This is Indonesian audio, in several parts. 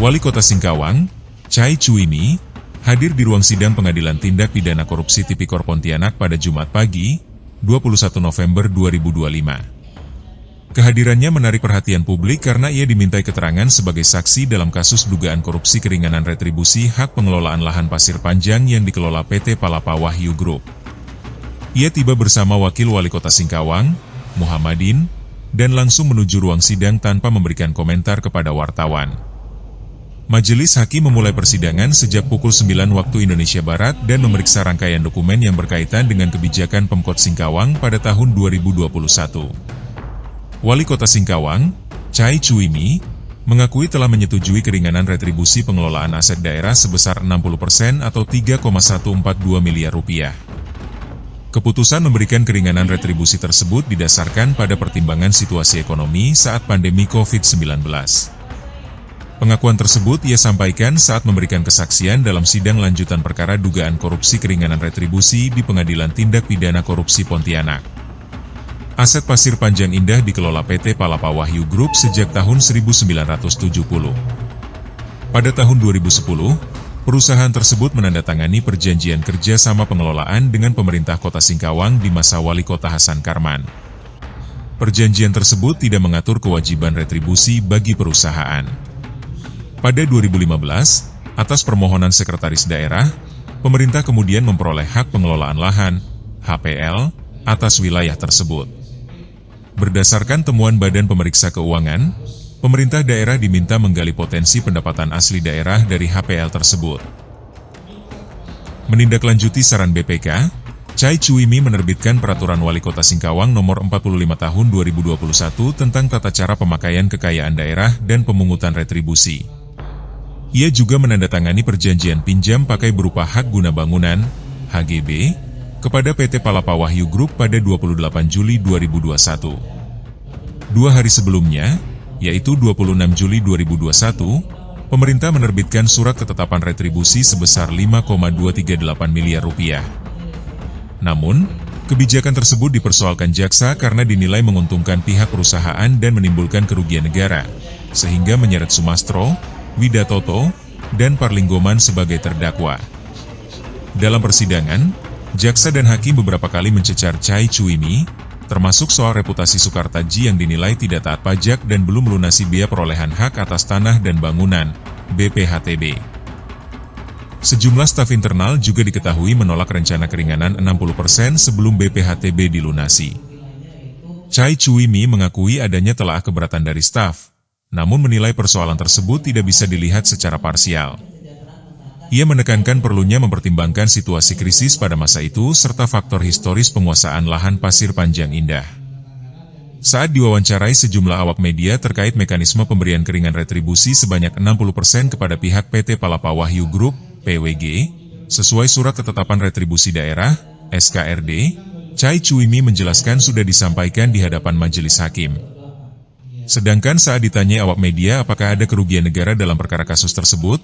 Wali Kota Singkawang, Chai Chuimi, hadir di ruang sidang Pengadilan Tindak Pidana Korupsi Tipikor Pontianak pada Jumat pagi, 21 November 2025. Kehadirannya menarik perhatian publik karena ia dimintai keterangan sebagai saksi dalam kasus dugaan korupsi keringanan retribusi hak pengelolaan lahan pasir panjang yang dikelola PT Palapa Wahyu Group. Ia tiba bersama Wakil Wali Kota Singkawang, Muhammadin, dan langsung menuju ruang sidang tanpa memberikan komentar kepada wartawan. Majelis Hakim memulai persidangan sejak pukul 9 waktu Indonesia Barat dan memeriksa rangkaian dokumen yang berkaitan dengan kebijakan Pemkot Singkawang pada tahun 2021. Wali Kota Singkawang, Chai Chuimi, mengakui telah menyetujui keringanan retribusi pengelolaan aset daerah sebesar 60% atau 3,142 miliar rupiah. Keputusan memberikan keringanan retribusi tersebut didasarkan pada pertimbangan situasi ekonomi saat pandemi COVID-19. Pengakuan tersebut ia sampaikan saat memberikan kesaksian dalam sidang lanjutan perkara dugaan korupsi keringanan retribusi di Pengadilan Tindak Pidana Korupsi Pontianak. Aset pasir panjang indah dikelola PT Palapa Wahyu Group sejak tahun 1970. Pada tahun 2010, perusahaan tersebut menandatangani perjanjian kerjasama pengelolaan dengan pemerintah Kota Singkawang di masa Wali Kota Hasan Karman. Perjanjian tersebut tidak mengatur kewajiban retribusi bagi perusahaan. Pada 2015, atas permohonan Sekretaris Daerah, pemerintah kemudian memperoleh hak pengelolaan lahan, HPL, atas wilayah tersebut. Berdasarkan temuan Badan Pemeriksa Keuangan, pemerintah daerah diminta menggali potensi pendapatan asli daerah dari HPL tersebut. Menindaklanjuti saran BPK, Chai Chuimi menerbitkan Peraturan Wali Kota Singkawang Nomor 45 Tahun 2021 tentang tata cara pemakaian kekayaan daerah dan pemungutan retribusi. Ia juga menandatangani perjanjian pinjam pakai berupa hak guna bangunan, HGB, kepada PT Palapa Wahyu Group pada 28 Juli 2021. 2 hari sebelumnya, yaitu 26 Juli 2021, pemerintah menerbitkan surat ketetapan retribusi sebesar 5,238 miliar rupiah. Namun, kebijakan tersebut dipersoalkan jaksa karena dinilai menguntungkan pihak perusahaan dan menimbulkan kerugian negara, sehingga menyeret Sumastro, Widatoto, dan Parlinggoman sebagai terdakwa. Dalam persidangan, jaksa dan hakim beberapa kali mencecar Chai Chuimi, termasuk soal reputasi Sukartaji yang dinilai tidak taat pajak dan belum melunasi biaya perolehan hak atas tanah dan bangunan, BPHTB. Sejumlah staf internal juga diketahui menolak rencana keringanan 60% sebelum BPHTB dilunasi. Chai Chuimi mengakui adanya telah keberatan dari staf, namun menilai persoalan tersebut tidak bisa dilihat secara parsial. Ia menekankan perlunya mempertimbangkan situasi krisis pada masa itu serta faktor historis penguasaan lahan pasir panjang indah. Saat diwawancarai sejumlah awak media terkait mekanisme pemberian keringan retribusi sebanyak 60% kepada pihak PT Palapa Wahyu Group, PWG, sesuai Surat Ketetapan Retribusi Daerah, SKRD, Chai Chuimi menjelaskan sudah disampaikan di hadapan majelis hakim. Sedangkan saat ditanya awak media apakah ada kerugian negara dalam perkara kasus tersebut,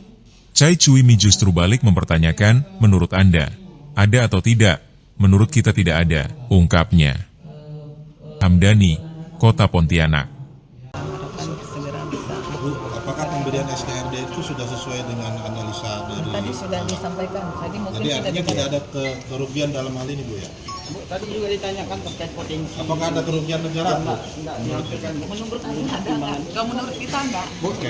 Chai Chuimi justru balik mempertanyakan, menurut Anda, ada atau tidak? Menurut kita tidak ada, ungkapnya. Hamdani, Kota Pontianak. Apakah pemberian SKRD itu sudah sesuai dengan analisa dari... Tadi sudah disampaikan, tadi mungkin Jadi artinya tidak ada kerugian dalam hal ini, Bu ya? Bu, tadi juga ditanyakan terkait potensi. Apakah ada kerugian negara, Bu? Enggak, menyampaikan. menurut Anda ada nggak? Menurut kita enggak. Oke.